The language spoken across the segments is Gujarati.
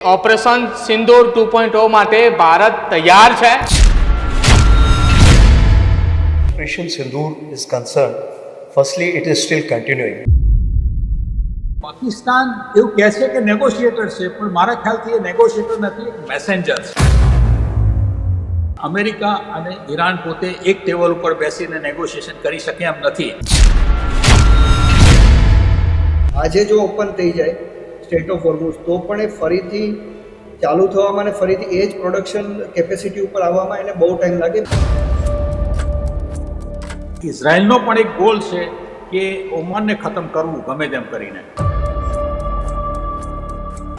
ઓપરેશન સિંદૂર 2.0 માટે ભારત તૈયાર છે. Operation Sindoor is concerned, firstly, it is still continuing. Pakistan એવું કહે છે કે નેગોશિએટર છે, પણ મારા ખ્યાલથી એ નેગોશિએટર નથી, એક મેસેન્જર છે. અમેરિકા અને ઈરાન પોતે એક ટેબલ ઉપર બેસીને નેગોશિએશન કરી શકે એમ નથી. આજે જો ઓપન થઈ જાય સ્ટેટ ઓફ હોર્મુઝ, તો પણ એ ફરીથી ચાલુ થવામાં અને ફરીથી એ જ પ્રોડક્શન કેપેસિટી ઉપર આવવામાં એને બહુ ટાઈમ લાગે. ઇઝરાયલનો પણ એક ગોલ છે કે ઓમાનને ખતમ કરવું ગમે તેમ કરીને.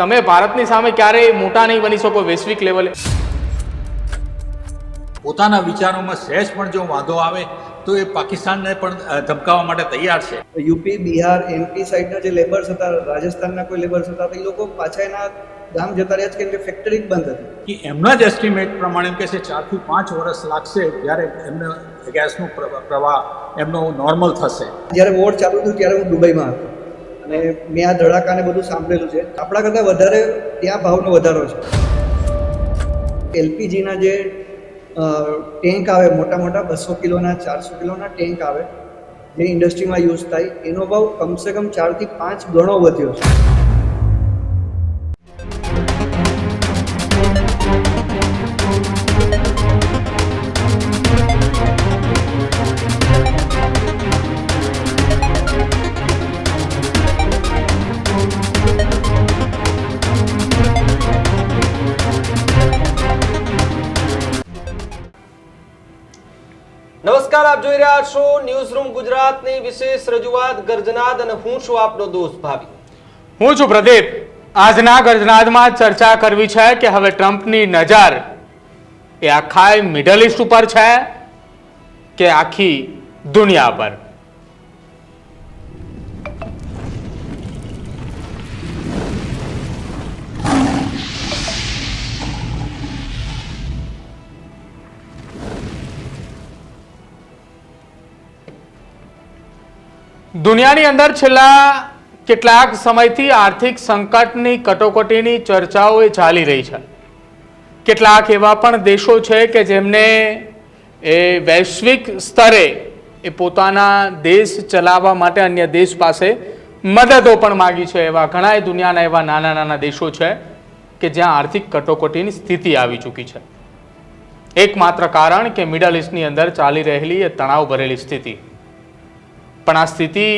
તમે ભારતની સામે ક્યારેય મોટા નહીં બની શકો વૈશ્વિક લેવલે. પોતાના વિચારોમાં સહેજ પણ જો વાંધો આવે તો એ પાકિસ્તાનને પણ ધમકાવવા માટે તૈયાર છે. યુપી, બિહાર, એમપી સાઈડના જે લેબર્સ હતા, રાજસ્થાનના કોઈ લેબર્સ હતા, એ લોકો પાછા એના ગામ જતા રહ્યા છે કેમ કે ફેક્ટરી જ બંધ હતી. કે એમના જ એસ્ટિમેટ પ્રમાણે એમ કહે છે 4 થી 5 વર્ષ લાગશે જ્યારે એમને ગેસનો પ્રવાહ એમનો નોર્મલ થશે. જ્યારે વોર ચાલુ થયું ત્યારે હું દુબઈમાં હતો અને મેં આ ધડાકાને બધું સાંભળેલું છે. આપણા કરતાં વધારે ત્યાં ભાવનો વધારો છે. એલપીજીના જે ટેન્ક આવે, મોટા મોટા 200 કિલોના 400 કિલોના ટેન્ક આવે, જે ઇન્ડસ્ટ્રીમાં યુઝ થાય, એનો ભાવ કમસે કમ 4 થી 5 ગણો વધ્યો છે. નમસ્કાર, આપ જોઈ રહ્યા છો ન્યૂઝ રૂમ ગુજરાતની વિશેષ રજૂઆત ગર્જનાદ અને હું છું આપનો દોસ્ત ભાવી. હું છું પ્રદીપ. આજના ગર્જનાદમાં ચર્ચા કરવી છે કે હવે ટ્રમ્પની નજર એ આખા મિડલ ઈસ્ટ ઉપર છે કે આખી દુનિયા પર. દુનિયાની અંદર છેલ્લા કેટલાક સમયથી આર્થિક સંકટની કટોકટીની ચર્ચાઓ ચાલી રહી છે. કેટલાક એવા પણ દેશો છે કે જેમને એ વૈશ્વિક સ્તરે એ પોતાના દેશ ચલાવવા માટે અન્ય દેશ પાસે મદદો પણ માગી છે. એવા ઘણા દુનિયાના એવા નાના નાના દેશો છે કે જ્યાં આર્થિક કટોકટીની સ્થિતિ આવી ચૂકી છે. એકમાત્ર કારણ કે મિડલ ઈસ્ટની અંદર ચાલી રહેલી એ તણાવ ભરેલી સ્થિતિ. પણ આ સ્થિતિ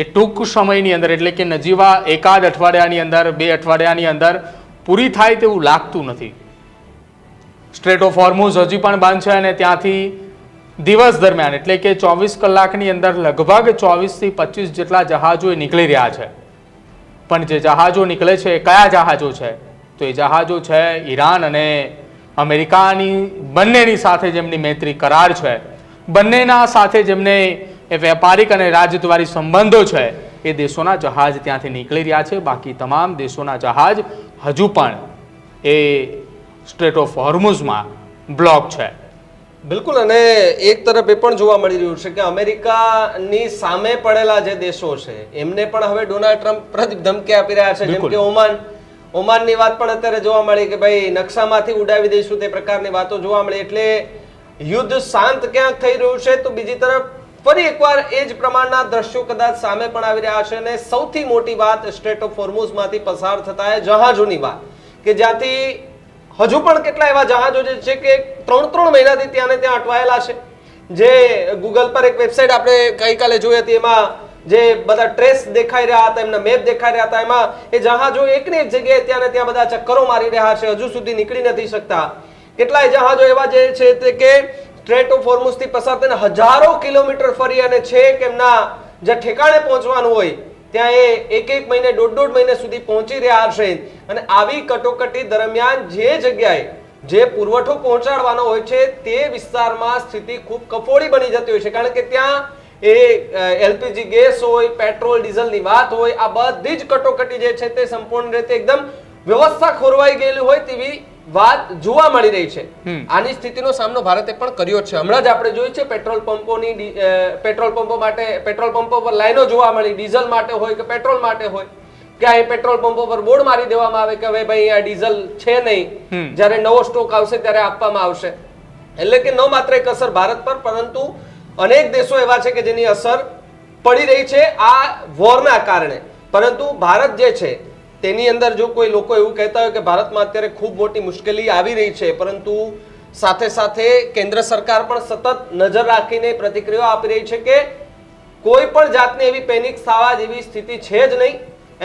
એ ટૂંક સમયની અંદર એટલે કે નજીવા એકાદ અઠવાડિયાની અંદર 2 અઠવાડિયાની અંદર પૂરી થાય તેવું લાગતું નથી. સ્ટ્રેટ ઓફ હોર્મુઝ હજી પણ બંધ છે અને ત્યાંથી દિવસ દરમિયાન એટલે કે 24 કલાકની અંદર લગભગ 24 થી 25 જેટલા જહાજો નીકળી રહ્યા છે. પણ જે જહાજો નીકળે છે એ કયા જહાજો છે? તો એ જહાજો છે ઈરાન અને અમેરિકાની બંનેની સાથે જેમની મૈત્રી કરાર છે, બંનેના સાથે જેમને એ વેપારિક અને રાજદ્વારી સંબંધો છે, એ દેશોના જહાજ ત્યાંથી નીકળી રહ્યા છે. બાકી તમામ દેશોના જહાજ હજુ પણ એ સ્ટ્રેટ ઓફ હોર્મુઝમાં બ્લોક છે. બિલકુલ. અને એક તરફ એ પણ જોવા મળી રહ્યું છે કે અમેરિકાની સામે પડેલા જે દેશો છે એમને પણ હવે ડોનાલ્ડ ટ્રમ્પ ધમકી આપી રહ્યા છે. જેમ કે ઓમાનની વાત પણ અત્યારે જોવા મળી કે ભાઈ નકશામાંથી ઉડાવી દઈશું, તે પ્રકારની વાતો જોવા મળી. એટલે યુદ્ધ શાંત ક્યાંક થઈ રહ્યું છે તો બીજી તરફ ફરી એકવાર એ જ પ્રમાણના દ્રશ્યો કદાચ સામે પણ આવી રહ્યા છે. અને સૌથી મોટી વાત સ્ટ્રેટ ઓફ હોર્મુઝમાંથી પસાર થતા જહાજોની વાત, કે જ્યાંથી હજુ પણ કેટલા એવા જહાજો જે છે કે 3 મહિનાથી ત્યાં ને ત્યાં અટવાયેલા છે. જે ગૂગલ પર એક વેબસાઇટ આપણે ગઈકાલે જોઈ હતી, એમાં જે બધા ટ્રેસ દેખાઈ રહ્યા હતા, એમના મેપ દેખાઈ રહ્યા હતા, એમાં એ જહાજો એકની એક જગ્યાએ ત્યાં ને ત્યાં બધા ચક્કરો મારી રહ્યા છે, હજુ સુધી નીકળી નથી શકતા. કેટલાય જહાજો એવા જે છે તે કે સ્ટ્રેટ ઓફ હોર્મુઝથી પસાર થઈને હજારો કિલોમીટર ફરી અને છેક એમના જે ઠેકાણે પહોંચવાનું હોય ત્યાં એ 1 મહિને 1.5 મહિને સુધી પહોંચી રહ્યા છે. અને આવી કટોકટી દરમિયાન જે જગ્યાએ જે પુરવઠો પહોંચાડવાનો હોય છે તે વિસ્તારમાં સ્થિતિ ખૂબ કફોડી બની જતી હોય છે. કારણ કે ત્યાં એ એલપીજી ગેસ હોય, પેટ્રોલ ડીઝલની વાત હોય, આ બધી જ કટોકટી જે છે તે સંપૂર્ણ રીતે એકદમ વ્યવસ્થા ખોરવાઈ ગયેલી હોય તેવી વાત જોવા મળી રહી છે. આની સ્થિતિનો સામનો ભારતે પણ કર્યો છે. હમણાં જ આપણે જોયું છે પેટ્રોલ પંપો માટે પેટ્રોલ પંપો પર લાઈનો જોવા મળી, ડીઝલ માટે હોય કે પેટ્રોલ માટે હોય. કે અહીં પેટ્રોલ પંપો પર બોર્ડ મારી દેવામાં આવે કે હવે ભાઈ અહીંયા ડીઝલ છે નહીં, જ્યારે નવો સ્ટોક આવશે ત્યારે આપવામાં આવશે. એટલે કે ન માત્ર એક અસર ભારત પર, પરંતુ અનેક દેશો એવા છે કે જેની અસર પડી રહી છે આ વોરના કારણે. પરંતુ ભારત જે છે તેની અંદર જો કોઈ લોકો એવું કહેતા હોય કે ભારતમાં અત્યારે ખૂબ મોટી મુશ્કેલી આવી રહી છે, પરંતુ સાથે સાથે કેન્દ્ર સરકાર પણ સતત નજર રાખીને પ્રતિક્રિયા આપી રહી છે કે કોઈ પણ જાતની એવી પેનિક થવા જેવી સ્થિતિ છે જ નહીં.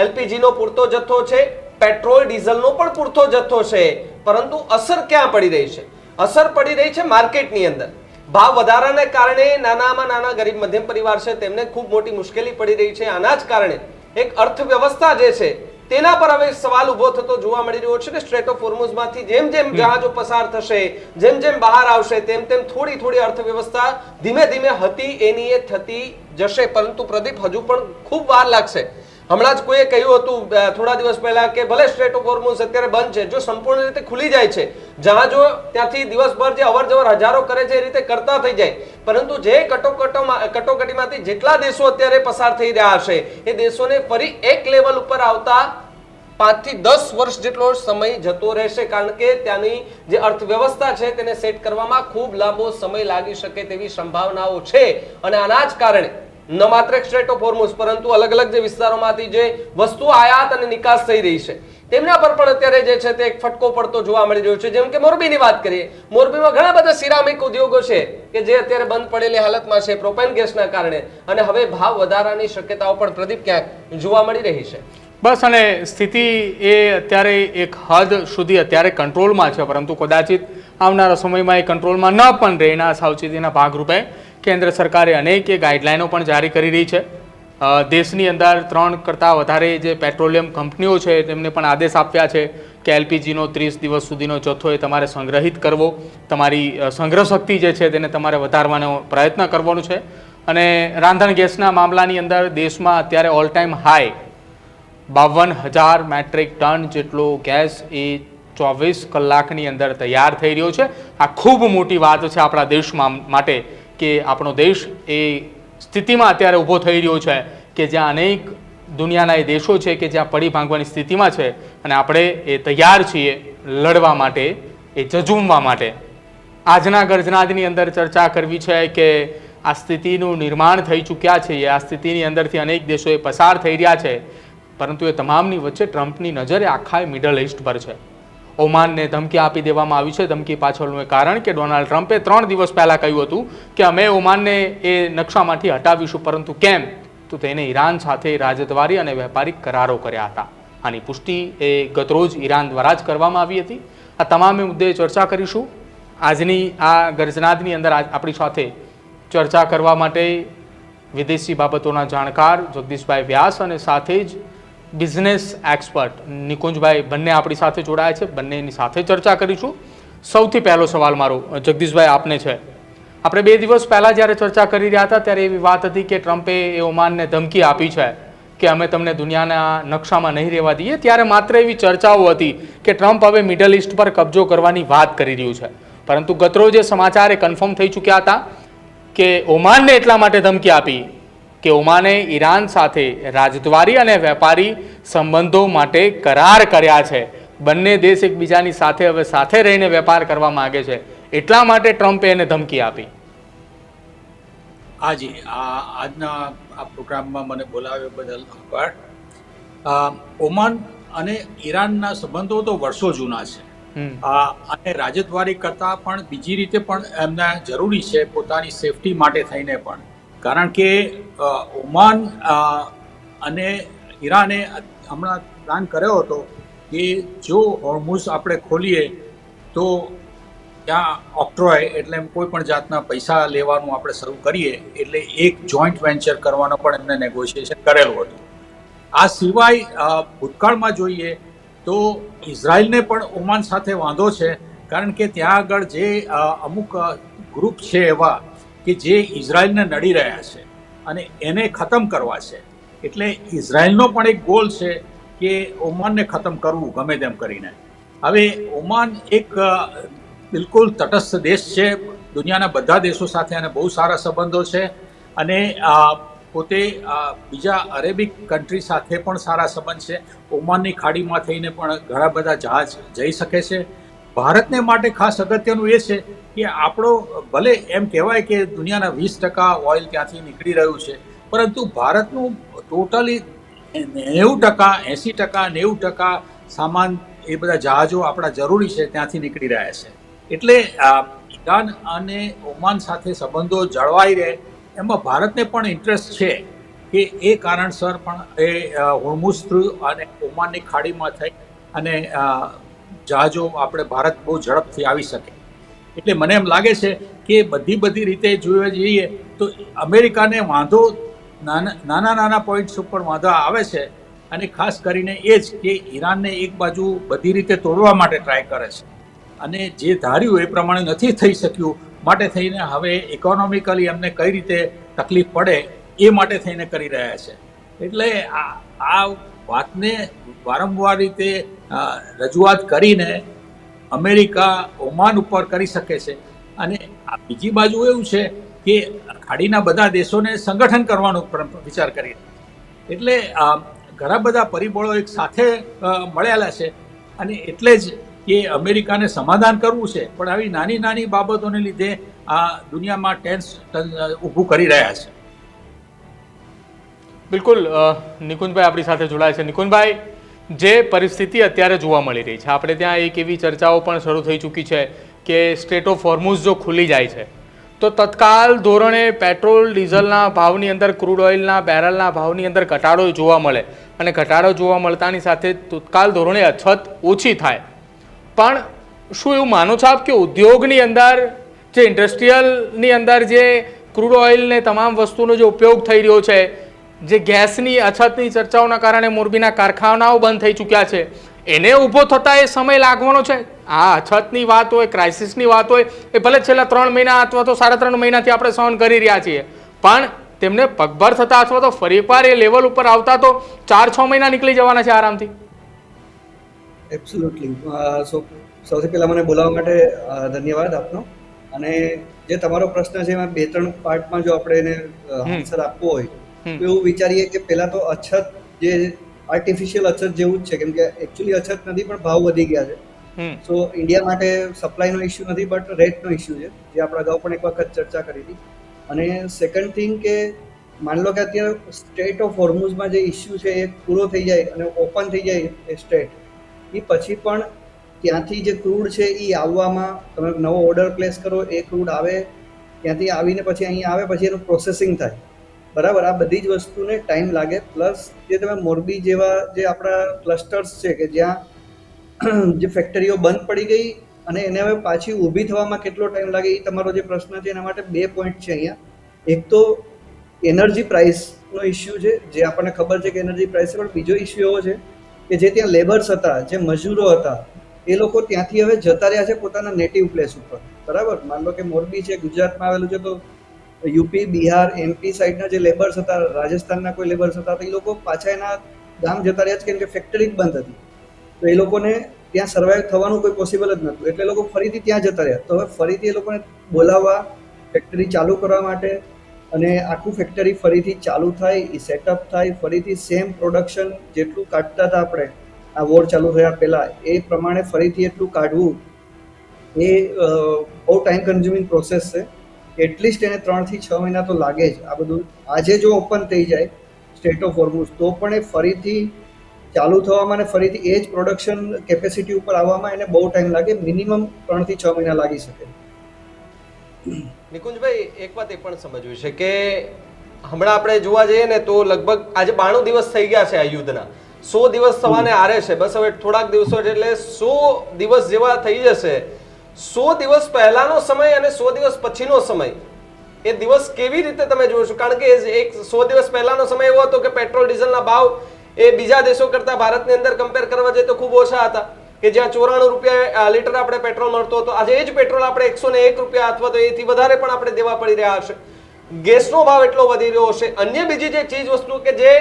LPG નો પૂરતો જથ્થો છે, પેટ્રોલ ડીઝલનો પણ પૂરતો જથ્થો છે, પરંતુ અસર ક્યાં પડી રહી છે? અસર પડી રહી છે માર્કેટની અંદર. ભાવ વધારાને કારણે નાનામાં નાના ગરીબ મધ્યમ પરિવાર છે તેમને ખૂબ મોટી મુશ્કેલી પડી રહી છે. આના જ કારણે એક અર્થવ્યવસ્થા જે છે તેના પર હવે સવાલ ઉભો થતો જોવા મળી રહ્યો છે કે સ્ટ્રેટ ઓફ હોર્મુઝમાંથી જેમ જેમ જહાજો પસાર થશે, જેમ જેમ બહાર આવશે, તેમ તેમ થોડી થોડી અર્થવ્યવસ્થા ધીમે ધીમે હતી એની એ થતી જશે. પરંતુ પ્રદીપ, હજુ પણ ખૂબ વાર લાગશે. હમણાં જ કોઈએ કહ્યું હતું થોડા દિવસ પહેલા કે ભલે સ્ટ્રેટ ઓફ હોર્મુઝ અત્યારે બંધ છે, જો સંપૂર્ણ રીતે ખુલી જાય છે, જહાજો ત્યાંથી દિવસભર જે અવર જવર હજારો કરે છે એ રીતે કરતા થઈ જાય, પરંતુ જે કટોકટીમાંથી જેટલા દેશો અત્યારે પસાર થઈ રહ્યા હશે એ દેશોને ફરી એક લેવલ ઉપર આવતા 5 થી 10 વર્ષ જેટલો સમય જતો રહેશે. કારણ કે ત્યાંની જે અર્થવ્યવસ્થા છે તેને સેટ કરવામાં ખૂબ લાંબો સમય લાગી શકે તેવી સંભાવનાઓ છે. અને આના જ કારણે ન માત્ર સ્ટ્રેટ ઓફ હોર્મુઝ પરંતુ અલગ અલગ જે વિસ્તારોમાંથી જે વસ્તુ આયાત અને નિકાસ થઈ રહી છે તેમના પર પણ અત્યારે જે છે તે એક ફટકો પડતો જોવા મળી રહ્યો છે. જેમ કે મોરબીની વાત કરીએ, મોરબીમાં ઘણા બધા સિરામિક ઉદ્યોગો છે કે જે અત્યારે બંધ પડેલી હાલતમાં છે પ્રોપેન ગેસના કારણે, અને હવે ભાવ વધારાની શક્યતાઓ પણ પ્રદીપ ક્યાંક જોવા મળી રહી છે. બસ, અને સ્થિતિ એ અત્યારે એક હદ સુધી અત્યારે કંટ્રોલમાં છે, પરંતુ કદાચિત આવનારા સમયમાં એ કંટ્રોલમાં ન પણ રહે. એના સાવચેતીના ભાગરૂપે કેન્દ્ર સરકારે અનેક ગાઈડલાઈનો પણ જારી કરી રહી છે. દેશની અંદર 3 કરતાં વધારે જે પેટ્રોલિયમ કંપનીઓ છે તેમને પણ આદેશ આપ્યા છે કે LPGનો 30 દિવસ સુધીનો જથ્થો એ તમારે સંગ્રહિત કરવો, તમારી સંગ્રહ શક્તિ જે છે તેને તમારે વધારવાનો પ્રયત્ન કરવાનો છે. અને રાંધણ ગેસના મામલાની અંદર દેશમાં અત્યારે all time high 52,000 metric ton જેટલો ગેસ એ 24 કલાકની અંદર તૈયાર થઈ રહ્યો છે. આ ખૂબ મોટી વાત છે આપણા દેશ માટે કે આપણો દેશ એ સ્થિતિમાં અત્યારે ઊભો થઈ રહ્યો છે કે જ્યાં અનેક દુનિયાના એ દેશો છે કે જ્યાં પડી ભાંગવાની સ્થિતિમાં છે, અને આપણે એ તૈયાર છીએ લડવા માટે, એ ઝઝૂમવા માટે. આજના ગર્જનાદની અંદર ચર્ચા કરવી છે કે આ સ્થિતિનું નિર્માણ થઈ ચૂક્યા છે, આ સ્થિતિની અંદરથી અનેક દેશો એ પસાર થઈ રહ્યા છે, પરંતુ એ તમામની વચ્ચે ટ્રમ્પની નજર આખા મિડલ ઇસ્ટ પર છે. ઓમાનને ધમકી આપી દેવામાં આવી છે. ધમકી પાછળનું કારણ કે ડોનાલ્ડ ટ્રમ્પે 3 દિવસ પહેલાં કહ્યું હતું કે અમે ઓમાનને એ નકશામાંથી હટાવીશું, પરંતુ કેમ? તો તેને ઈરાન સાથે રાજદ્વારી અને વેપારિક કરારો કર્યા હતા. આની પુષ્ટિ એ ગતરોજ ઈરાન દ્વારા જ કરવામાં આવી હતી. આ તમામે મુદ્દે ચર્ચા કરીશું. આજની આ ગર્જનાદની અંદર આપણી સાથે ચર્ચા કરવા માટે વિદેશી બાબતોના જાણકાર જગદીશભાઈ વ્યાસ અને સાથે જ બિઝનેસ એક્સપર્ટ નિકુંજભાઈ બંને આપણી સાથે જોડાયા છે. બંનેની સાથે ચર્ચા કરીશું. સૌથી પહેલો સવાલ મારો જગદીશભાઈ આપને છે. આપણે 2 દિવસ પહેલાં જ્યારે ચર્ચા કરી રહ્યા હતા ત્યારે એવી વાત હતી કે ટ્રમ્પે એ ઓમાનને ધમકી આપી છે કે અમે તમને દુનિયાના નકશામાં નહીં રહેવા દઈએ. ત્યારે માત્ર એવી ચર્ચાઓ હતી કે ટ્રમ્પ હવે મિડલ ઇસ્ટ પર કબજો કરવાની વાત કરી રહ્યું છે, પરંતુ ગતરોજ એ સમાચાર એ કન્ફર્મ થઈ ચૂક્યા હતા કે ઓમાનને એટલા માટે ધમકી આપી કે ઓમાને ઈરાન સાથે રાજદ્વારી અને વેપારી સંબંધો માટે કરાર કર્યા છે. બંને દેશ એકબીજાની સાથે હવે સાથે રહીને વેપાર કરવા માંગે છે, એટલા માટે ટ્રમ્પે એને ધમકી આપી. હાજી, આજના આ પ્રોગ્રામમાં મને બોલાવ્યો બદલ આભાર. ઓમાન અને ઈરાનના સંબંધો તો વર્ષો જૂના છે, અને રાજદ્વારી કરતાં પણ બીજી રીતે પણ એમને જરૂરી છે પોતાની સેફટી માટે થઈને પણ. કારણ કે ઓમાન અને ઈરાને હમણાં પ્લાન કર્યો હતો કે જો હોર્મુઝ આપણે ખોલીએ તો ત્યાં ઓક્ટ્રોય એટલે કોઈ પણ જાતના પૈસા લેવાનું આપણે શરૂ કરીએ, એટલે એક જોઈન્ટ વેન્ચર કરવાનો પણ એમને નેગોશિએશન કરેલું હતું. આ સિવાય ભૂતકાળમાં જોઈએ તો ઇઝરાયલને પણ ઓમાન સાથે વાંધો છે, કારણ કે ત્યાં આગળ જે અમુક ગ્રુપ છે એવા કે જે ઇઝરાયલને નડી રહ્યા છે અને એને ખતમ કરવા છે. એટલે ઇઝરાયલનો પણ એક ગોલ છે કે ઓમાનને ખતમ કરવું ગમે તેમ કરીને. હવે ઓમાન એક બિલકુલ તટસ્થ દેશ છે, દુનિયાના બધા દેશો સાથે અને બહુ સારા સંબંધો છે, અને પોતે બીજા અરેબિક કન્ટ્રી સાથે પણ સારા સંબંધ છે. ઓમાનની ખાડીમાં થઈને પણ ઘણા બધા જહાજ જઈ શકે છે. ભારતને માટે ખાસ અગત્યનું એ છે કે આપણો ભલે એમ કહેવાય કે દુનિયાના 20% ઓઇલ ત્યાંથી નીકળી રહ્યું છે, પરંતુ ભારતનું ટોટલી 90%, 80%, 90% સામાન એ બધા જહાજો આપણા જરૂરી છે ત્યાંથી નીકળી રહ્યા છે. એટલે ઈરાન અને ઓમાન સાથે સંબંધો જળવાઈ રહે એમાં ભારતને પણ ઇન્ટરેસ્ટ છે કે એ કારણસર પણ એ હોર્મુઝ થ્રુ અને ઓમાનની ખાડીમાં થઈ અને જહાજો આપણે ભારત બહુ ઝડપથી આવી શકે. એટલે મને એમ લાગે છે કે બધી રીતે જોવા જઈએ તો અમેરિકાને વાંધો નાના પોઈન્ટ્સ ઉપર વાંધો આવે છે, અને ખાસ કરીને એ જ કે ઈરાનને એક બાજુ બધી રીતે તોડવા માટે ટ્રાય કરે છે, અને જે ધાર્યું એ પ્રમાણે નથી થઈ શક્યું, માટે થઈને હવે ઇકોનોમિકલી એમને કઈ રીતે તકલીફ પડે એ માટે થઈને કરી રહ્યા છે. એટલે આ વાતને વારંવાર રીતે રજૂઆત કરીને અમેરિકા ઓમાન ઉપર કરી શકે છે. અને બીજી બાજુ એવું છે કે ખાડીના બધા દેશોને સંગઠન કરવાનો વિચાર કરી રહ્યા છે. એટલે ઘણા બધા પરિબળો એક સાથે મળેલા છે, અને એટલે જ કે અમેરિકાને સમાધાન કરવું છે, પણ આવી નાની બાબતોને લીધે આ દુનિયામાં ટેન્શન ઊભું કરી રહ્યા છે. બિલકુલ. નિકુંજભાઈ આપણી સાથે જોડાય છે. નિકુંજભાઈ, જે પરિસ્થિતિ અત્યારે જોવા મળી રહી છે, આપણે ત્યાં એક એવી ચર્ચાઓ પણ શરૂ થઈ ચૂકી છે કે સ્ટ્રેટ ઓફ હોર્મુઝ જો ખુલી જાય છે તો તત્કાલ ધોરણે પેટ્રોલ ડીઝલના ભાવની અંદર, ક્રૂડ ઓઇલના બેરલના ભાવની અંદર ઘટાડો જોવા મળે, અને ઘટાડો જોવા મળતાની સાથે તત્કાલ ધોરણે અછત ઓછી થાય. પણ શું એવું માનો છો આપ કે ઉદ્યોગની અંદર, જે ઇન્ડસ્ટ્રીયલની અંદર જે ક્રૂડ ઓઇલ ને તમામ વસ્તુનો જે ઉપયોગ થઈ રહ્યો છે, જે ગેસની અછતની ચર્ચાઓના કારણે મોરબીના કારખાનાઓ બંધ થઈ ચૂક્યા છે, એને ઊભો થતાં એ સમય લાગવાનો છે? આ અછતની વાત હોય, ક્રાઇસિસની વાત હોય, એ ભલે છેલ્લા 3 મહિના અથવા તો 3.5 મહિનાથી આપણે સહન કરી રહ્યા છીએ, પણ તેમને પગભર થતા અથવા તો ફરીવાર એ લેવલ ઉપર આવતા તો 4-6 મહિના નીકળી જવાના છે આરામથી. એબ્સોલ્યુટલી. સૌથી પહેલા મને બોલાવવા માટે ધન્યવાદ આપનો. અને જે તમારો પ્રશ્ન છે એમાં 2-3 પાર્ટમાં જો આપણે એને આન્સર આપવો હોય તો એવું વિચારીએ કે પહેલા તો અછત, જે આર્ટિફિશિયલ અછત જેવું જ છે, કેમ કે એકચ્યુઅલી અછત નથી પણ ભાવ વધી ગયા છે. સો ઇન્ડિયા માટે સપ્લાયનો ઇસ્યુ નથી, બટ રેટનો ઇસ્યુ છે, જે આપણે અગાઉ પણ એક વખત ચર્ચા કરી હતી. અને સેકન્ડ થિંગ કે માન લો કે અત્યારે સ્ટેટ ઓફ હોર્મુઝમાં જે ઇસ્યુ છે એ પૂરો થઈ જાય અને ઓપન થઈ જાય એ સ્ટેટ, એ પછી પણ ત્યાંથી જે ક્રૂડ છે એ આવવામાં, તમે નવો ઓર્ડર પ્લેસ કરો, એ ક્રૂડ આવે, ત્યાંથી આવીને પછી અહીં આવે, પછી એનું પ્રોસેસિંગ થાય, બરાબર. આ બધી જ વસ્તુને ટાઈમ લાગે. પ્લસ જે તમે મોરબી જેવા જે આપણા ક્લસ્ટર્સ છે કે જ્યાં જે ફેક્ટરીઓ બંધ પડી ગઈ અને એને હવે પાછી ઊભી થવામાં કેટલો ટાઈમ લાગે, એ તમારો જે પ્રશ્ન છે એના માટે 2 પોઈન્ટ છે અહીંયા. એક તો એનર્જી પ્રાઇસનો ઇસ્યુ છે, જે આપણને ખબર છે કે એનર્જી પ્રાઇસ છે, પણ બીજો ઇસ્યુ એવો છે કે જે ત્યાં લેબર્સ હતા, જે મજૂરો હતા, એ લોકો ત્યાંથી હવે જતા રહ્યા છે પોતાના નેટિવ પ્લેસ ઉપર, બરાબર. માન લો કે મોરબી છે, ગુજરાતમાં આવેલું છે, તો યુપી, બિહાર, એમપી સાઈડના જે લેબર્સ હતા, રાજસ્થાનના કોઈ લેબર્સ હતા, તો એ લોકો પાછા એના ગામ જતા રહ્યા છે, કેમ કે ફેક્ટરી જ બંધ હતી. તો એ લોકોને ત્યાં સર્વાઈવ થવાનું કોઈ પોસિબલ જ નહોતું, એટલે લોકો ફરીથી ત્યાં જતા રહ્યા. તો હવે ફરીથી એ લોકોને બોલાવવા, ફેક્ટરી ચાલુ કરવા માટે, અને આખું ફેક્ટરી ફરીથી ચાલુ થાય, એ સેટઅપ થાય, ફરીથી સેમ પ્રોડક્શન જેટલું કાઢતા હતા આપણે આ વોર ચાલુ થયા પહેલાં, એ પ્રમાણે ફરીથી એટલું કાઢવું, એ બહુ ટાઈમ કન્ઝ્યુમિંગ પ્રોસેસ છે. એટલીસ્ટ એને 3 થી 6 મહિના તો લાગે જ. આ બધું આજે જો ઓપન થઈ જાય સ્ટેટ ઓફ હોર્મુઝ, તો પણ એ ફરીથી ચાલુ થવામાં અને ફરીથી એ જ પ્રોડક્શન કેપેસિટી ઉપર આવવામાં એને બહુ ટાઈમ લાગે. મિનિમમ 3 થી 6 મહિના લાગી શકે. નિકુંજભાઈ, એક વાત એ પણ સમજવી છે કે હમણાં આપણે જોવા જઈએ ને તો લગભગ આજે 92 દિવસ થઈ ગયા છે આ યુદ્ધના. 100 દિવસ થવાને આરે છે. બસ હવે થોડાક દિવસો એટલે 100 દિવસ જેવા થઈ જશે. 100 દિવસ પહેલાનો સમય અને 100 દિવસ પછીનો સમય, એ દિવસ કેવી રીતે તમે જોશો? કારણ કે એક 100 દિવસ પહેલાનો સમય એવો હતો કે પેટ્રોલ ડીઝલના ભાવ એ બીજા દેશો કરતા ભારતની અંદર કમ્પેર કરવા જઈએ તો ખૂબ ઓછા હતા, કે જ્યાં 94 રૂપિયા લીટર આપણે પેટ્રોલ મળતો હતો, આજે એ જ પેટ્રોલ આપણે 101 રૂપિયા અથવા તો એથી વધારે પણ આપણે દેવા પડી રહ્યા હશે. ગેસનો ભાવ એટલો વધી રહ્યો હશે, અન્ય બીજી જે ચીજ વસ્તુ કે જે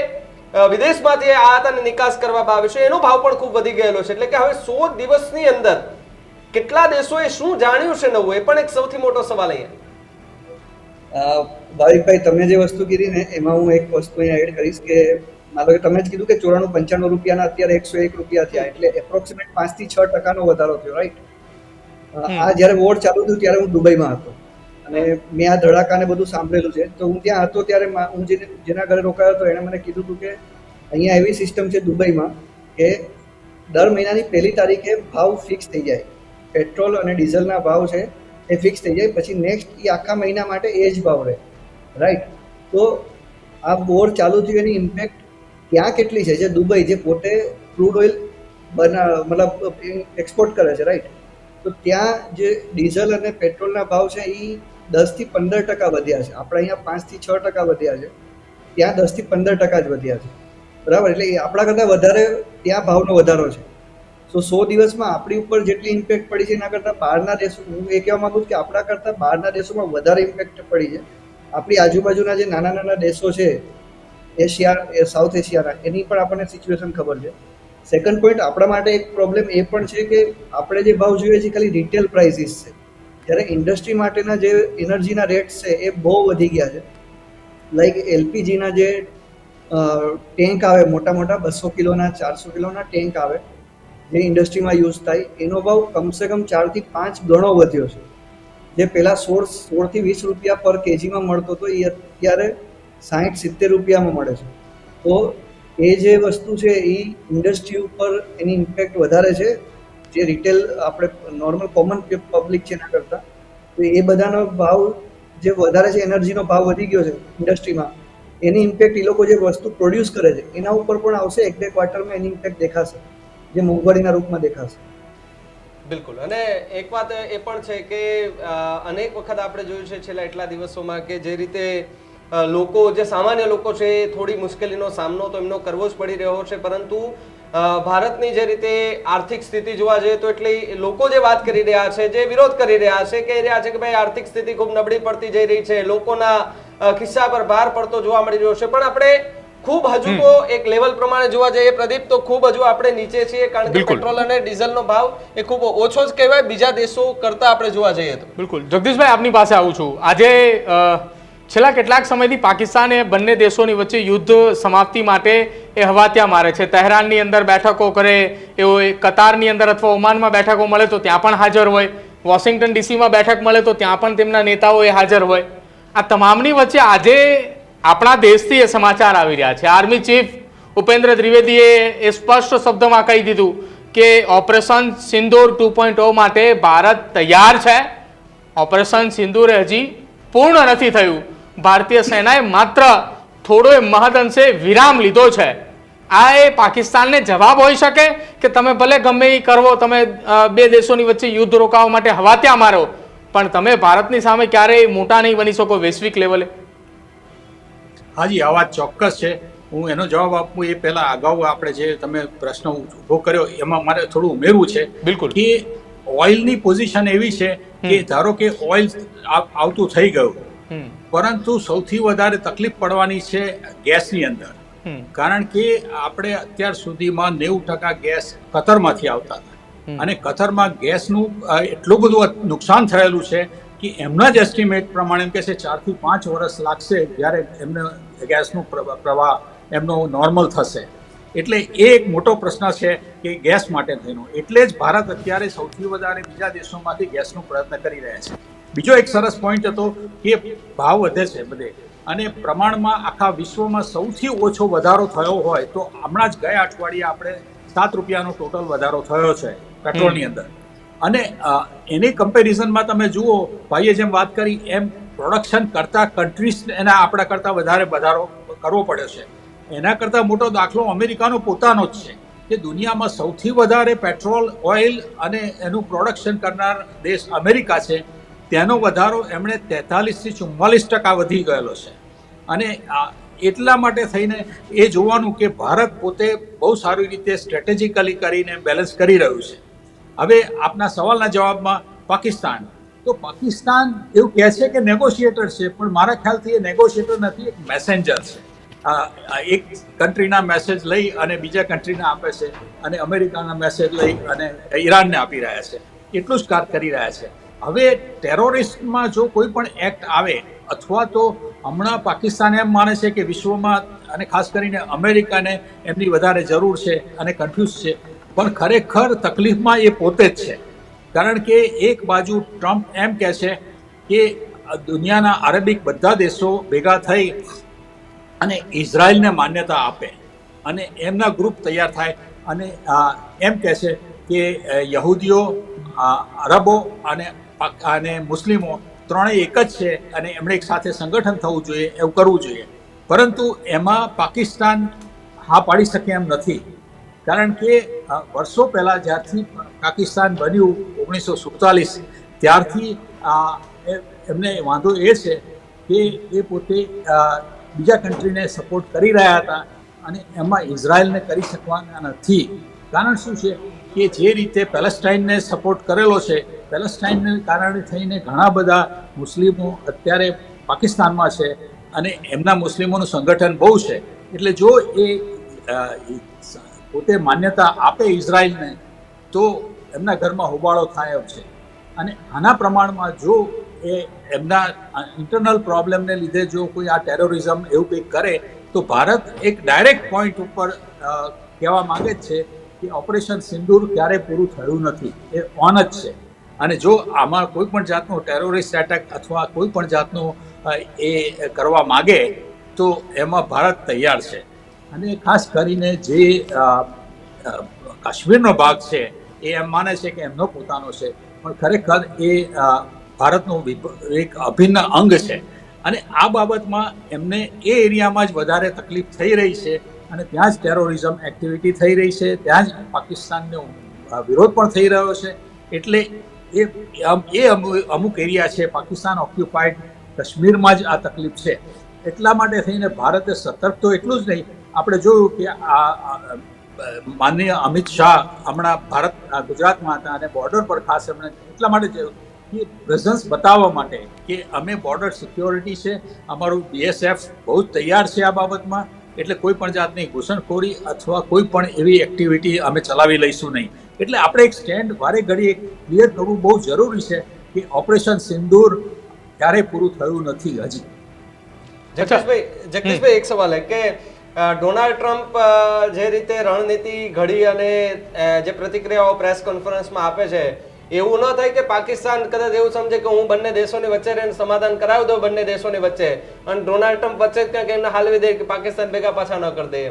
વિદેશમાંથી આયાત અને નિકાસ કરવામાં આવે છે એનો ભાવ પણ ખૂબ વધી ગયેલો છે. એટલે કે હવે 100 દિવસની અંદર કેટલા દેશોએ શું જાણ્યું છે નવું, એ પણ એક સૌથી મોટો સવાલ અહીંયા. ભાવિકભાઈ તમે જે વસ્તુ કીધી ને એમાં હું એક વસ્તુ અહીંયા એડ કરીશ કે માનો કે તમે જ કીધું કે 94-95 રૂપિયાના અત્યારે 101 રૂપિયા થયા એટલે એપ્રોક્સિમેટ 5 થી 6% વધરો થયો, રાઈટ? આ જ્યારે વોર ચાલુ થયું ત્યારે હું દુબઈમાં હતો અને મેં આ ધડાકાને બધું સાંભળેલું છે. તો હું ત્યાં હતો ત્યારે હું જેના ઘરે રોકાયો હતો એણે મને કીધું હતું કે અહીંયા એવી સિસ્ટમ છે દુબઈમાં કે દર મહિનાની 1લી તારીખે ભાવ ફિક્સ થઈ જાય. પેટ્રોલ અને ડીઝલના ભાવ છે એ ફિક્સ થઈ જાય, પછી નેક્સ્ટ એ આખા મહિના માટે એ જ ભાવ રહે, રાઈટ? તો આ વોર ચાલુ થયું એની ઇમ્પેક્ટ ત્યાં કેટલી છે? જે દુબઈ જે પોતે ક્રૂડ ઓઇલ મતલબ એક્સપોર્ટ કરે છે, રાઈટ? તો ત્યાં જે ડીઝલ અને પેટ્રોલના ભાવ છે એ 10 થી 15% વધ્યા છે. આપણે અહીંયા 5 થી 6% વધ્યા છે, ત્યાં 10 થી 15% જ વધ્યા છે, બરાબર? એટલે એ આપણા કરતાં વધારે ત્યાં ભાવનો વધારો છે. તો 100 દિવસમાં આપણી ઉપર જેટલી ઇમ્પેક્ટ પડી છે એના કરતાં બહારના દેશો, હું એ કહેવા માંગુ છું કે આપણા કરતાં બહારના દેશોમાં વધારે ઇમ્પેક્ટ પડી છે. આપણી આજુબાજુના જે નાના નાના દેશો છે એશિયા, સાઉથ એશિયાના, એની પણ આપણને સિચ્યુએશન ખબર છે. સેકન્ડ પોઈન્ટ, આપણા માટે એક પ્રોબ્લેમ એ પણ છે કે આપણે જે ભાવ જોઈએ છે ખાલી રિટેલ પ્રાઇસીસ છે, જ્યારે ઇન્ડસ્ટ્રી માટેના જે એનર્જીના રેટ્સ છે એ બહુ વધી ગયા છે. લાઈક એલપીજીના જે ટેન્ક આવે મોટા મોટા 200 કિલોના 400 કિલોના ટેન્ક આવે જે ઇન્ડસ્ટ્રીમાં યુઝ થાય, એનો ભાવ કમસે કમ 4 થી 5 ગણો વધ્યો છે. જે પહેલાં 16 થી 20 રૂપિયા પર કેજીમાં મળતો હતો એ અત્યારે 60-70 રૂપિયામાં મળે છે. તો એ જે વસ્તુ છે એ ઇન્ડસ્ટ્રી ઉપર એની ઇમ્પેક્ટ વધારે છે, જે રિટેલ આપણે નોર્મલ કોમન પબ્લિક છે એના કરતાં. તો એ બધાનો ભાવ જે વધારે છે, એનર્જીનો ભાવ વધી ગયો છે ઇન્ડસ્ટ્રીમાં, એની ઇમ્પેક્ટ એ લોકો જે વસ્તુ પ્રોડ્યુસ કરે છે એના ઉપર પણ આવશે. 1-2 ક્વાર્ટરમાં એની ઇમ્પેક્ટ દેખાશે, જે મોંઘવારીના રૂપમાં દેખાશે. બિલકુલ. અને એક વાત એ પણ છે કે અનેક વખત આપણે જોયું છે છેલ્લા એટલા દિવસોમાં કે જે રીતે લોકો, જે સામાન્ય લોકો છે એ થોડી મુશ્કેલીનો સામનો તો એમનો કરવો જ પડી રહ્યો છે, પરંતુ ભારતની જે રીતે આર્થિક સ્થિતિ જોવા જઈએ તો એટલે લોકો જે વાત કરી રહ્યા છે, જે વિરોધ કરી રહ્યા છે, કહી રહ્યા છે કે ભાઈ આર્થિક સ્થિતિ ખૂબ નબળી પડતી જઈ રહી છે, લોકોના ખિસ્સા પર ભાર પડતો જોવા મળી રહ્યો છે. પણ આપણે ખૂબ હજુ તો એક લેવલ પ્રમાણે જોવા જઈએ પ્રદીપ તો ખૂબ હજુ આપણે નીચે છીએ, કારણ કે પેટ્રોલ અને ડીઝલનો ભાવ એ ખૂબ ઓછો જ કહેવાય બીજા દેશો કરતા આપણે જોવા જઈએ તો. બિલકુલ. જગદીશભાઈ, આપની પાસે આવું છું. આજે છેલ્લા કેટલાક સમયથી પાકિસ્તાન એ બંને દેશોની વચ્ચે યુદ્ધ સમાપ્તિ માટે એ હવાત્યા મારે છે. તહેરાનની અંદર બેઠકો કરે, એવો કતારની અંદર અથવા ઓમાનમાં બેઠકો મળે તો ત્યાં પણ હાજર હોય, વોશિંગ્ટન ડીસીમાં બેઠક મળે તો ત્યાં પણ તેમના નેતાઓ એ હાજર હોય. આ તમામની વચ્ચે આજે આપણા દેશથી એ સમાચાર આવી રહ્યા છે. આર્મી ચીફ ઉપેન્દ્ર દ્વિવેદીએ એ સ્પષ્ટ શબ્દમાં કહી દીધું કે ઓપરેશન સિંદૂર 2.0 માટે ભારત તૈયાર છે. ઓપરેશન સિંદૂર હજી પૂર્ણ નથી થયું. ભારતીય સેનાએ માત્ર થોડો મહદઅંશે વિરામ લીધો છે. આ એ પાકિસ્તાનને જવાબ હોઈ શકે કે તમે ભલે ગમે એ કરવો, તમે બે દેશોની વચ્ચે યુદ્ધ રોકાવા માટે હવાત્યા મારો, પણ તમે ભારતની સામે ક્યારેય મોટા નહીં બની શકો વૈશ્વિક લેવલે. હાજી, આ વાત ચોક્કસ છે. હું એનો જવાબ આપું એ પહેલા અગાઉ આપણે જે તમે પ્રશ્ન ઉભો કર્યો એમાં મારે થોડું ઉમેરવું છે. બિલકુલ. કે ઓઇલની પોઝિશન એવી છે કે ધારો કે ઓઇલ આવતું થઈ ગયું, પરંતુ સૌથી વધારે તકલીફ પડવાની છે ગેસની અંદર. કારણ કે આપણે અત્યાર સુધીમાં 90% ગેસ કતરમાંથી આવતા હતા અને કતરમાં ગેસનું એટલું બધું નુકસાન થયેલું છે કે એમના જ એસ્ટિમેટ પ્રમાણે એમ કે છે 4 થી 5 વર્ષ લાગશે જ્યારે એમને ગેસનું પ્રવાહ એમનો નોર્મલ થશે. એટલે એ એક મોટો પ્રશ્ન છે કે ગેસ માટે થઈને, એટલે જ ભારત અત્યારે સૌથી વધારે બીજા દેશોમાંથી ગેસનો પ્રયત્ન કરી રહ્યા છે. બીજો એક સરસ પોઈન્ટ હતો કે ભાવ વધે છે બધે, અને પ્રમાણમાં આખા વિશ્વમાં સૌથી ઓછો વધારો થયો હોય તો હમણાં જ ગયા અઠવાડિયે આપણે 7 રૂપિયાનો ટોટલ વધારો થયો છે પેટ્રોલની અંદર. અને એની કમ્પેરિઝનમાં તમે જુઓ, ભાઈએ જેમ વાત કરી એમ પ્રોડક્શન કરતા કન્ટ્રીઝ એના આપણા કરતાં વધારે વધારો કરવો પડ્યો છે. એના કરતાં મોટો દાખલો અમેરિકાનો પોતાનો જ છે કે દુનિયામાં સૌથી વધારે પેટ્રોલ, ઓઇલ અને એનું પ્રોડક્શન કરનાર દેશ અમેરિકા છે. તેનો વધારો એમણે 43 થી 44% વધી ગયેલો છે. અને એટલા માટે થઈને એ જોવાનું કે ભારત પોતે બહુ સારી રીતે સ્ટ્રેટેજિકલી કરીને બેલેન્સ કરી રહ્યું છે. હવે આપના સવાલના જવાબમાં પાકિસ્તાન, તો પાકિસ્તાન એવું કહે છે કે નેગોશિએટર છે, પણ મારા ખ્યાલથી એ નેગોશિએટર નથી, એક મેસેન્જર છે. એક કન્ટ્રીના મેસેજ લઈ અને બીજા કન્ટ્રીને આપે છે, અને અમેરિકાના મેસેજ લઈ અને ઈરાનને આપી રહ્યા છે. એટલું જ કાર્ય કરી રહ્યા છે. હવે ટેરોરિસ્ટમાં જો કોઈ પણ એક્ટ આવે અથવા તો હમણાં પાકિસ્તાન એમ માને છે કે વિશ્વમાં અને ખાસ કરીને અમેરિકાને એમની વધારે જરૂર છે અને કન્ફ્યુઝ છે, પણ ખરેખર તકલીફમાં એ પોતે જ છે. કારણ કે એક બાજુ ટ્રમ્પ એમ કહે છે કે દુનિયાના અરેબિક બધા દેશો ભેગા થઈ અને ઇઝરાયલને માન્યતા આપે અને એમના ગ્રુપ તૈયાર થાય અને એમ કહે છે કે યહૂદીઓ, અરબો અને મુસ્લિમો ત્રણેય એક જ છે અને એમણે એક સાથે સંગઠન થવું જોઈએ, એવું કરવું જોઈએ. પરંતુ એમાં પાકિસ્તાન હા પાડી શકે એમ નથી. કારણ કે વર્ષો પહેલાં જ્યારથી પાકિસ્તાન બન્યું 1947 ત્યારથી એમને વાંધો એ છે કે એ પોતે બીજા કન્ટ્રીને સપોર્ટ કરી રહ્યા હતા અને એમાં ઇઝરાયલને કરી શકવાના નથી. કારણ શું છે કે જે રીતે પેલેસ્ટાઇનને સપોર્ટ કરેલો છે, પેલેસ્ટાઇનને કારણે થઈને ઘણા બધા મુસ્લિમો અત્યારે પાકિસ્તાનમાં છે અને એમના મુસ્લિમોનું સંગઠન બહુ છે. એટલે જો એ પોતે માન્યતા આપે ઇઝરાયલને તો એમના ઘરમાં હોબાળો થાય એમ છે. અને આના પ્રમાણમાં જો એ એમના ઇન્ટરનલ પ્રોબ્લેમને લીધે જો કોઈ આ ટેરરિઝમ એવું કંઈક કરે તો ભારત એક ડાયરેક્ટ પોઈન્ટ ઉપર કહેવા માંગે જ છે કે ઓપરેશન સિંદૂર ક્યારે પૂરું થયું નથી, એ ઓન જ છે. અને જો આમાં કોઈ પણ જાતનો ટેરરિસ્ટ એટેક અથવા કોઈ પણ જાતનું એ કરવા માગે તો એમાં ભારત તૈયાર છે. અને ખાસ કરીને જે કાશ્મીરનો ભાગ છે એ એમ માને છે કે એમનો પોતાનો છે, પણ ખરેખર એ ભારતનું એક અભિન્ન અંગ છે. અને આ બાબતમાં એમને એ એરિયામાં જ વધારે તકલીફ થઈ રહી છે અને ત્યાં જ ટેરરિઝમ એક્ટિવિટી થઈ રહી છે, ત્યાં જ પાકિસ્તાનનો વિરોધ પણ થઈ રહ્યો છે. એટલે એ અમુક એરિયા છે પાકિસ્તાન ઓક્યુપાઈડ કાશ્મીરમાં જ આ તકલીફ છે. એટલા માટે થઈને ભારતે સતર્ક તો એટલું જ નહીં, આપણે જોયું કે માનનીય અમિત શાહ હમણાં ગુજરાતમાં હતા અને બોર્ડર પર ખાસ એમણે એટલા માટે જોયું કે પ્રેઝન્સ બતાવવા માટે કે અમે બોર્ડર સિક્યોરિટી છે, અમારું BSF બહુ જ તૈયાર છે આ બાબતમાં. એટલે કોઈ પણ જાતની ઘૂસણખોરી અથવા કોઈ પણ એવી એક્ટિવિટી અમે ચલાવી લઈશું નહીં. એટલે આપણે એક સ્ટેન્ડ વારે ઘડીએ ક્લિયર કરવું બહુ જરૂરી છે કે ઓપરેશન સિંદૂર ક્યારેય પૂરું થયું નથી હજી. જગદીશભાઈ એક સવાલ હે કે ડોનાલ્ડ ટ્રમ્પ જે રીતે રણનીતિ ઘડી અને જે પ્રતિક્રિયાઓ પ્રેસ કોન્ફરન્સમાં આપે છે, એવું ન થાય કે પાકિસ્તાન કદાચ એવું સમજે કે હું બંને દેશોની વચ્ચે રહીને સમાધાન કરાવી દઉં બંને દેશોની વચ્ચે, અને ડોનાલ્ડ ટ્રમ્પ વચ્ચે ક્યાંક એમને હાલવી દે કે પાકિસ્તાન ભેગા પાછા ન કરી દે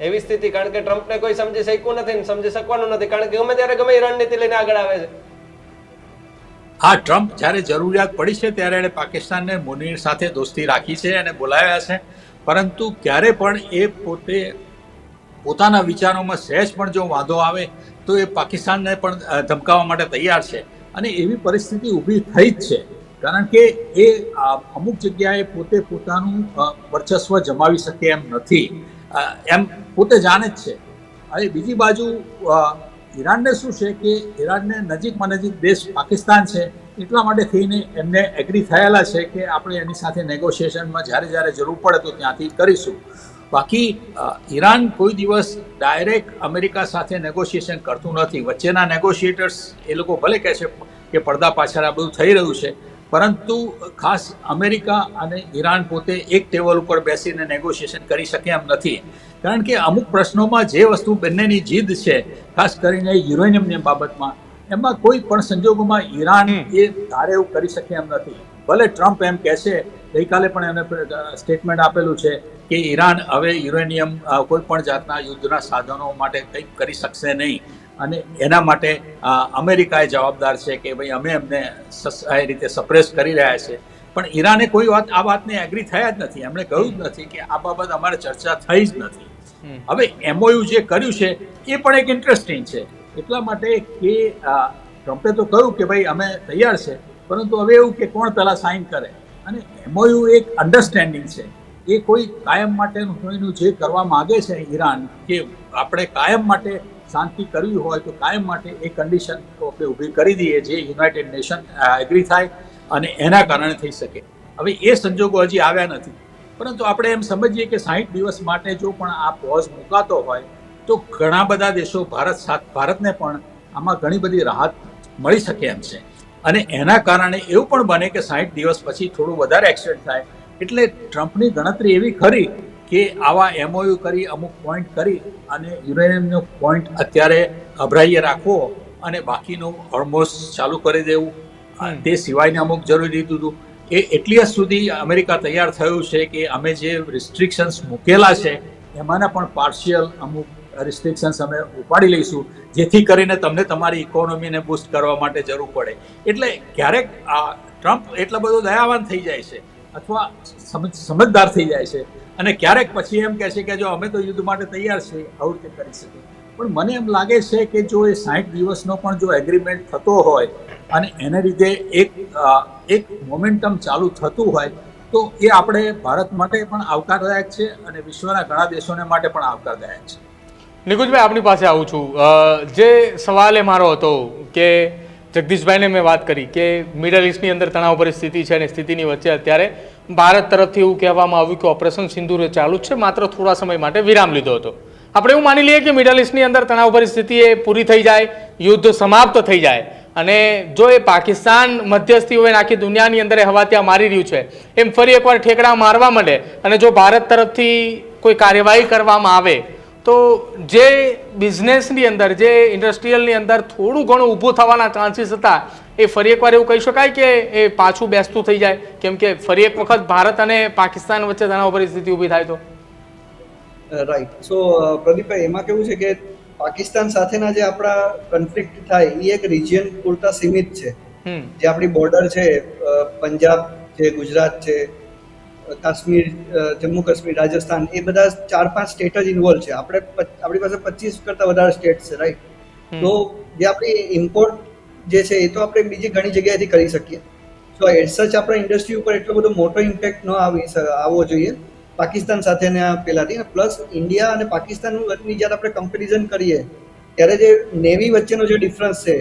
એવી સ્થિતિ. કારણ કે ટ્રમ્પને કોઈ સમજી શક્યું નથી, સમજી શકવાનું નથી, કારણ કે ગમે ત્યારે ગમે એ રણનીતિ લઈને આગળ આવે છે. હા, ટ્રમ્પ જ્યારે જરૂરિયાત પડી છે ત્યારે એણે પાકિસ્તાનને મુનીર સાથે દોસ્તી રાખી છે અને બોલાવ્યા છે, પરંતુ ક્યારે પણ એ પોતે પોતાના વિચારોમાં સહેજ પણ જો વાંધો આવે તો એ પાકિસ્તાનને પણ ધમકાવવા માટે તૈયાર છે. અને એવી પરિસ્થિતિ ઊભી થઈ જ છે, કારણ કે એ અમુક જગ્યાએ પોતે પોતાનું વર્ચસ્વ જમાવી શકે એમ નથી, એમ પોતે જાણે જ છે. અને બીજી બાજુ ઈરાનને શું છે કે ઈરાનને નજીકમાં નજીક દેશ પાકિસ્તાન છે, એટલા માટે થઈને એમને એગ્રી થયેલા છે કે આપણે એની સાથે નેગોશિએશનમાં જ્યારે જરૂર પડે તો ત્યાંથી કરીશું. બાકી ઈરાન કોઈ દિવસ ડાયરેક્ટ અમેરિકા સાથે નેગોશિએશન કરતું નથી. વચ્ચેના નેગોશિએટર્સ એ લોકો ભલે કહે છે કે પડદા પાછળ આ બધું થઈ રહ્યું છે, પરંતુ ખાસ અમેરિકા અને ઈરાન પોતે એક ટેબલ ઉપર બેસીને નેગોશિએશન કરી શકે એમ નથી. કારણ કે અમુક પ્રશ્નોમાં જે વસ્તુ બંનેની જીદ છે, ખાસ કરીને યુરેનિયમની બાબતમાં, એમાં કોઈ પણ સંજોગોમાં ઈરાન એ ધારે એવું કરી શકે એમ નથી. ભલે ટ્રમ્પ એમ કહે છે, ગઈકાલે પણ એમને સ્ટેટમેન્ટ આપેલું છે કે ઈરાન હવે યુરેનિયમ કોઈ પણ જાતના યુદ્ધના સાધનો માટે કંઈક કરી શકશે નહીં અને એના માટે અમેરિકાએ જવાબદાર છે કે ભાઈ અમે એમને એ રીતે સપ્રેસ કરી રહ્યા છે. પણ ઈરાને કોઈ આ વાતને એગ્રી થયા જ નથી. એમણે કહ્યું જ નથી કે આ બાબત અમારે ચર્ચા થઈ જ નથી. હવે MOU જે કર્યું છે એ પણ એક ઇન્ટરેસ્ટિંગ છે, એટલા માટે કે ટ્રમ્પે તો કહ્યું કે ભાઈ અમે તૈયાર છે, પરંતુ હવે એવું કે કોણ પહેલાં સાઇન કરે. અને MOU એક અન્ડરસ્ટેન્ડિંગ છે, એ કોઈ કાયમ માટેનું કોઈનું જે કરવા માગે છે ઈરાન કે આપણે કાયમ માટે શાંતિ કરવી હોય તો કાયમ માટે એ કન્ડિશન આપણે ઊભી કરી દઈએ જે યુનાઇટેડ નેશન એગ્રી થાય અને એના કારણે થઈ શકે. હવે એ સંજોગો હજી આવ્યા નથી, પરંતુ આપણે એમ સમજીએ કે 60 દિવસ માટે જો પણ આ પોઝ મુકાતો હોય તો ઘણા બધા દેશો ભારતને પણ આમાં ઘણી બધી રાહત મળી શકે એમ છે. અને એના કારણે એવું પણ બને કે 60 દિવસ પછી થોડું વધારે એક્સટેન્ડ થાય એટલે ટ્રમ્પની ગણતરી એવી ખરી કે આવા એમઓયુ કરી અમુક પોઈન્ટ કરી અને યુરેનિયમનો પોઈન્ટ અત્યારે અભરાઈએ રાખવો અને બાકીનું ઓલમોસ્ટ ચાલુ કરી દેવું, તે સિવાયને અમુક જરૂરી હતું એ એટલી સુધી અમેરિકા તૈયાર થયું છે કે અમે જે રિસ્ટ્રિક્શન્સ મૂકેલા છે એમાંના પણ પાર્શિયલ અમુક રિસ્ટ્રિક્શન્સ અમે ઉપાડી લઈશું, જેથી કરીને તમને તમારી ઇકોનોમીને બૂસ્ટ કરવા માટે જરૂર પડે. એટલે ક્યારેક આ ટ્રમ્પ એટલો બધો દયાવાન થઈ જાય છે અથવા સમજદાર થઈ જાય છે અને ક્યારેક પછી એમ કહે છે કે જો અમે તો યુદ્ધ માટે તૈયાર છીએ, આવું રીતે કરી શકીએ. પણ મને એમ લાગે છે કે જો એ 60 દિવસનો પણ જો એગ્રીમેન્ટ થતો હોય અને એને લીધે એક મોમેન્ટમ ચાલુ થતું હોય તો એ આપણે ભારત માટે પણ આવકારદાયક છે અને વિશ્વના ઘણા દેશોને માટે પણ આવકારદાયક છે. નિકુંજભાઈ, આપની પાસે આવું છું. જે સવાલ એ મારો હતો કે જગદીશભાઈને મેં વાત કરી કે મિડલ ઇસ્ટની અંદર તણાવ પરિસ્થિતિ છે અને સ્થિતિની વચ્ચે અત્યારે ભારત તરફથી એવું કહેવામાં આવ્યું કે ઓપરેશન સિંદૂર ચાલુ જ છે, માત્ર થોડા સમય માટે વિરામ લીધો હતો. આપણે એવું માની લઈએ કે મિડલ ઇસ્ટની અંદર તણાવ પરિસ્થિતિ એ પૂરી થઈ જાય, યુદ્ધ સમાપ્ત થઈ જાય અને જો એ પાકિસ્તાન મધ્યસ્થી હોય આખી દુનિયાની અંદર હવા ત્યાં મારી રહ્યું છે એમ ફરી એકવાર ઠેકડા મારવા માંડે અને જો ભારત તરફથી કોઈ કાર્યવાહી કરવામાં આવે તો જે બિઝનેસની અંદર, જે ઇન્ડસ્ટ્રીયલની અંદર થોડું ઘણું ઊભું થવાના ચાન્સીસ હતા એ ફરી એકવાર એવું કહી શકાય કે એ પાછું બેસતું થઈ જાય, કેમ કે ફરી એક વખત ભારત અને પાકિસ્તાન વચ્ચે તણાવ પરિસ્થિતિ ઊભી થાય તો? રાઈટ. સો પ્રદીપભાઈ, એમાં કેવું છે કે પાકિસ્તાન સાથેના જે આપણા કન્ફ્લિક્ટ થાય એ એક રિજિયન પૂરતા સીમિત છે. જે આપણી બોર્ડર છે, પંજાબ છે, ગુજરાત છે, કાશ્મીર, જમ્મુ કાશ્મીર, રાજસ્થાન, એ બધા 4-5 સ્ટેટ જ ઇન્વોલ્વ છે. આપણી પાસે 25 કરતા વધારે સ્ટેટ છે, રાઈટ. તો જે આપણી ઇમ્પોર્ટ જે છે એ તો આપણે બીજી ઘણી જગ્યાએથી કરી શકીએ. સો એઝ સચ આપણા ઇન્ડસ્ટ્રી ઉપર એટલો બધો મોટો ઇમ્પેક્ટ ન આવવો જોઈએ પાકિસ્તાન સાથેના પેલાથી. પ્લસ ઇન્ડિયા અને પાકિસ્તાન વચ્ચેની જ્યારે આપણે કમ્પેરિઝન કરીએ ત્યારે જે નેવી વચ્ચેનો જે ડિફરન્સ છે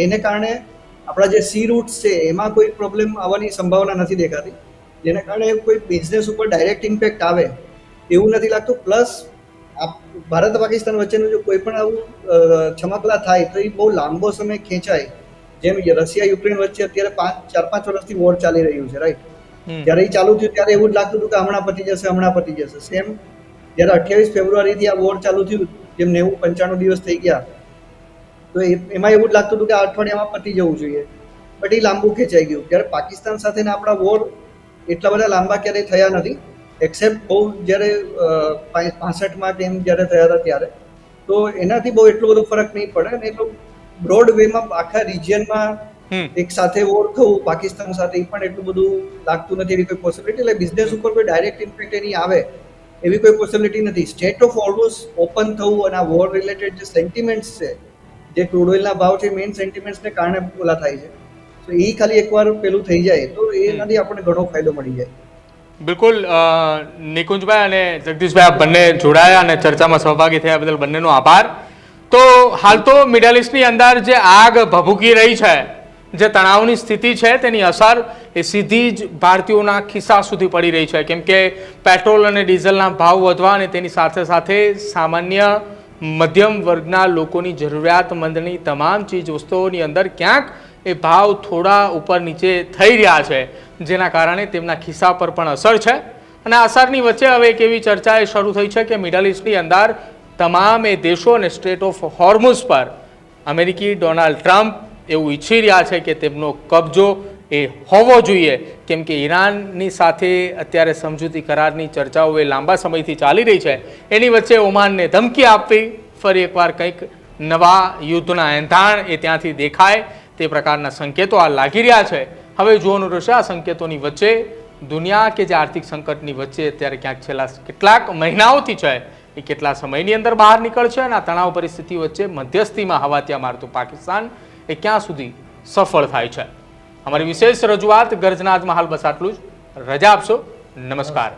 એને કારણે આપણા જે સી રૂટ્સ છે એમાં કોઈ પ્રોબ્લેમ આવવાની સંભાવના નથી દેખાતી, જેના કારણે કોઈ બિઝનેસ ઉપર ડાયરેક્ટ ઇમ્પેક્ટ આવે એવું નથી લાગતું. પ્લસ ભારત પાકિસ્તાન વચ્ચેનું જો કોઈ પણ આવું છમકલા થાય તો એ બહુ લાંબો સમય ખેંચાય. જેમ રશિયા યુક્રેન વચ્ચે અત્યારે 4-5 વર્ષથી વોર ચાલી રહ્યું છે, રાઈટ. જ્યારે એ ચાલુ થયું ત્યારે એવું જ લાગતું હતું કે હમણાં પતી જશે, હમણાં પતી જશે. સેમ જ્યારે 28 ફેબ્રુઆરીથી આ વોર ચાલુ થયું, જેમ 90-95 દિવસ થઈ ગયા, તો એમાં એવું જ લાગતું હતું કે આ અઠવાડિયામાં પતી જવું જોઈએ, બટ એ લાંબુ ખેંચાઈ ગયું. ત્યારે પાકિસ્તાન સાથેના આપણા વોર એટલા બધા લાંબા ક્યારેય થયા નથી, એક્સેપ્ટ બહુ જ્યારે 65માં કેમ જ્યારે થયા હતા ત્યારે. તો એનાથી બહુ એટલો બધો ફરક નહીં પડે અને એટલો બ્રોડ વેમાં આખા રિજિયનમાં એક સાથે વોર થવું પાકિસ્તાન સાથે એ પણ એટલું બધું લાગતું નથી એવી કોઈ પોસિબિલિટી. એટલે બિઝનેસ ઉપર કોઈ ડાયરેક્ટ ઇમ્પેક્ટ એની આવે એવી કોઈ પોસિબિલિટી નથી. સ્ટેટ ઓફ ઓલમોસ્ટ ઓપન થવું અને આ વોર રિલેટેડ જે સેન્ટિમેન્ટ્સ છે, જે ક્રૂડ ઓઇલના ભાવ છે, મેઇન સેન્ટિમેન્ટ્સને કારણે ઓલા થાય છે. તો એ ખાલી એકવાર પેલું થઈ જાય તો એનાથી આપણને ઘણો ફાયદો મળી જાય. બિલકુલ. નિકુંજભાઈ અને જગદીશભાઈ આપ બંને જોડાયા અને ચર્ચામાં સહભાગી થયા બદલ બંનેનો આભાર. તો હાલ તો મિડલ ઇસ્ટની અંદર જે આગ ભભૂકી રહી છે, જે તણાવની સ્થિતિ છે, તેની અસર એ સીધી જ ભારતીયોના ખિસ્સા સુધી પડી રહી છે, કેમ કે પેટ્રોલ અને ડીઝલના ભાવ વધવા અને તેની સાથે સાથે સામાન્ય મધ્યમ વર્ગના લોકોની જરૂરિયાતમંદની તમામ ચીજ વસ્તુઓની અંદર ક્યાંક એ ભાવ થોડા ઉપર નીચે થઈ રહ્યા છે, જેના કારણે તેમના ખિસ્સા પર પણ અસર છે. અને આ અસરની વચ્ચે હવે એક એવી ચર્ચા એ શરૂ થઈ છે કે મિડલ ઇસ્ટની અંદર તમામ એ દેશો અને સ્ટેટ ઓફ હોર્મુઝ પર અમેરિકી ડોનાલ્ડ ટ્રમ્પ એવું ઈચ્છી રહ્યા છે કે તેમનો કબજો એ હોવો જોઈએ, કેમ કે ઈરાનની સાથે અત્યારે સમજૂતી કરારની ચર્ચાઓ એ લાંબા સમયથી ચાલી રહી છે. એની વચ્ચે ઓમાનને ધમકી આપવી, ફરી એકવાર કંઈક નવા યુદ્ધના એંધાણ એ ત્યાંથી દેખાય તે પ્રકારના સંકેતો આ લાગી રહ્યા છે. હવે જોવાનું રહેશે આ સંકેતોની વચ્ચે દુનિયા કે જે આર્થિક સંકટની વચ્ચે અત્યારે ક્યાંક છેલ્લા કેટલાક મહિનાઓથી છે એ કેટલા સમયની અંદર બહાર નીકળશે અને આ તણાવ પરિસ્થિતિ વચ્ચે મધ્યસ્થીમાં હવા ત્યાં મારતું પાકિસ્તાન એ ક્યાં સુધી સફળ થાય છે. અમારી વિશેષ રજૂઆત ગર્જના આજમાં હાલ બસ આટલું જ. રજા આપશો. નમસ્કાર.